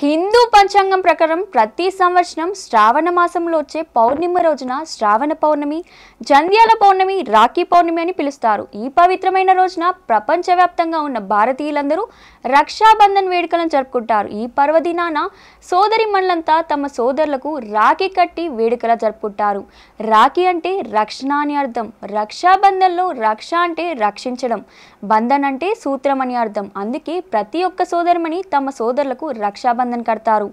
హిందూ పంచాంగం ప్రకారం ప్రతి సంవత్సరం శ్రావణ మాసంలో వచ్చే పౌర్ణమి రోజున శ్రావణ పౌర్ణమి, జంధ్యాల పౌర్ణమి, రాఖీ పౌర్ణమి అని పిలుస్తారు. ఈ పవిత్రమైన రోజున ప్రపంచవ్యాప్తంగా ఉన్న భారతీయులందరూ రక్షాబంధన్ వేడుకలను జరుపుకుంటారు. ఈ పర్వదినాన సోదరిమణులంతా తమ సోదరులకు రాఖీ కట్టి వేడుకలు జరుపుకుంటారు. రాఖీ అంటే రక్షణ అని అర్థం. రక్షాబంధన్లో రక్ష అంటే రక్షించడం, బంధన్ అంటే సూత్రం అని అర్థం. అందుకే ప్రతి ఒక్క సోదరిమణి తమ సోదరులకు రక్షాబంధన్ కడతారు.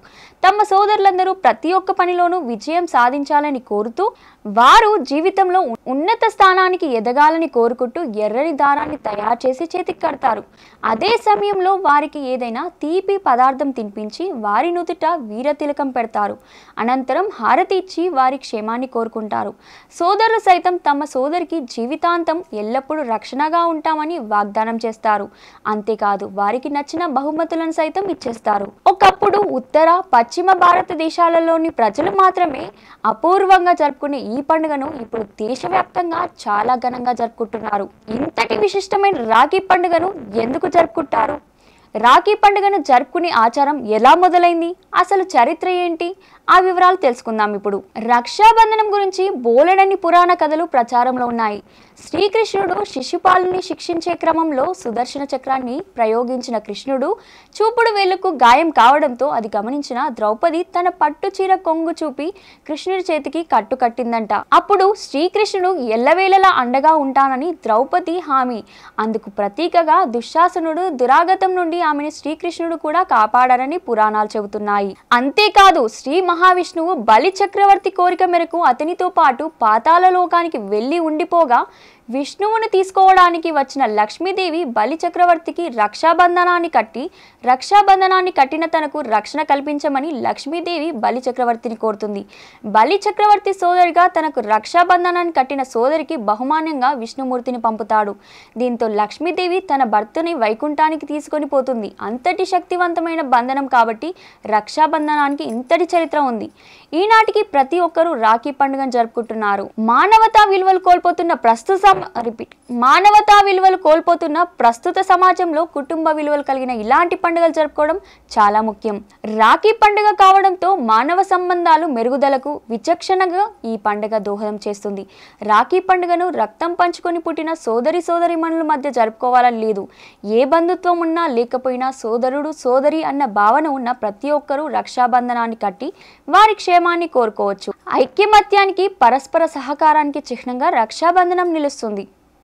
తమ సోదరులందరూ ప్రతి ఒక్క పనిలోనూ విజయం సాధించాలని కోరుతూ, వారు జీవితంలో ఉన్నత స్థానానికి ఎదగాలని కోరుకుంటూ ఎర్రని దారాన్ని తయారు చేసి చేతికి కడతారు. అదే సమయంలో వారికి ఏదైనా తీపి పదార్థం తినిపించి వారి నుదుట వీరతిలకం పెడతారు. అనంతరం హారతి ఇచ్చి వారి క్షేమాన్ని కోరుకుంటారు. సోదరులు సైతం తమ సోదరికి జీవితాంతం ఎల్లప్పుడూ రక్షణగా ఉంటామని వాగ్దానం చేస్తారు. అంతేకాదు వారికి నచ్చిన బహుమతులను సైతం ఇచ్చేస్తారు. ఒకప్పుడు ఉత్తర, పశ్చిమ భారతదేశాలలోని ప్రజలు మాత్రమే అపూర్వంగా జరుపుకునే ఈ పండుగను ఇప్పుడు దేశవ్యాప్తంగా చాలా ఘనంగా జరుపుకుంటున్నారు. ఇంతటి విశిష్టమైన రాఖీ పండుగను ఎందుకు జరుపుకుంటారు? రాఖీ పండుగను జరుపుకునే ఆచారం ఎలా మొదలైంది? అసలు చరిత్ర ఏంటి? ఆ వివరాలు తెలుసుకుందాం ఇప్పుడు. రక్షాబంధనం గురించి బోలెడన్ని పురాణ కథలు ప్రచారంలో ఉన్నాయి. శ్రీకృష్ణుడు శిశుపాలుని శిక్షించే క్రమంలో సుదర్శన చక్రాన్ని ప్రయోగించిన కృష్ణుడు చూపుడు వేలుకు గాయం కావడంతో అది గమనించిన ద్రౌపది తన పట్టు చీర కొంగు చూపి కృష్ణుడి చేతికి కట్టు కట్టిందంట. అప్పుడు శ్రీకృష్ణుడు ఎల్లవేళలా అండగా ఉంటానని ద్రౌపది హామీ. అందుకు ప్రతీకగా దుశ్శాసనుడు దురాగతం నుండి ఆమెను శ్రీకృష్ణుడు కూడా కాపాడారని పురాణాలు చెబుతున్నాయి. అంతేకాదు శ్రీ మహావిష్ణువు బలి చక్రవర్తి కోరిక మేరకు అతనితో పాటు పాతాళ లోకానికి వెళ్లి ఉండిపోగా విష్ణువును తీసుకోవడానికి వచ్చిన లక్ష్మీదేవి బలి చక్రవర్తికి రక్షాబంధనాన్ని కట్టిన తనకు రక్షణ కల్పించమని లక్ష్మీదేవి బలి చక్రవర్తిని కోరుతుంది. బలి చక్రవర్తి సోదరిగా తనకు రక్షాబంధనాన్ని కట్టిన సోదరికి బహుమానంగా విష్ణుమూర్తిని పంపుతాడు. దీంతో లక్ష్మీదేవి తన భర్తని వైకుంఠానికి తీసుకొని పోతుంది. అంతటి శక్తివంతమైన బంధనం కాబట్టి రక్షాబంధనానికి ఇంతటి చరిత్ర ఉంది. ఈనాటికి ప్రతి ఒక్కరూ రాఖీ పండుగను జరుపుకుంటున్నారు. మానవతా విలువలు కోల్పోతున్న ప్రస్తుత సమాజంలో కుటుంబ విలువలు కలిగిన ఇలాంటి పండుగలు జరుపుకోవడం చాలా ముఖ్యం. రాఖీ పండుగ కావడంతో మానవ సంబంధాలు మెరుగుదలకు విచక్షణగా ఈ పండుగ దోహదం చేస్తుంది. రాఖీ పండుగను రక్తం పంచుకొని పుట్టిన సోదరిమణుల మధ్య జరుపుకోవాలని లేదు. ఏ బంధుత్వం ఉన్నా లేకపోయినా సోదరుడు సోదరి అన్న భావన ఉన్న ప్రతి ఒక్కరూ రక్షాబంధనాన్ని కట్టి వారి క్షేమాన్ని కోరుకోవచ్చు. ఐక్యమత్యానికి, పరస్పర సహకారానికి చిహ్నంగా రక్షాబంధనం నిలుస్తుంది.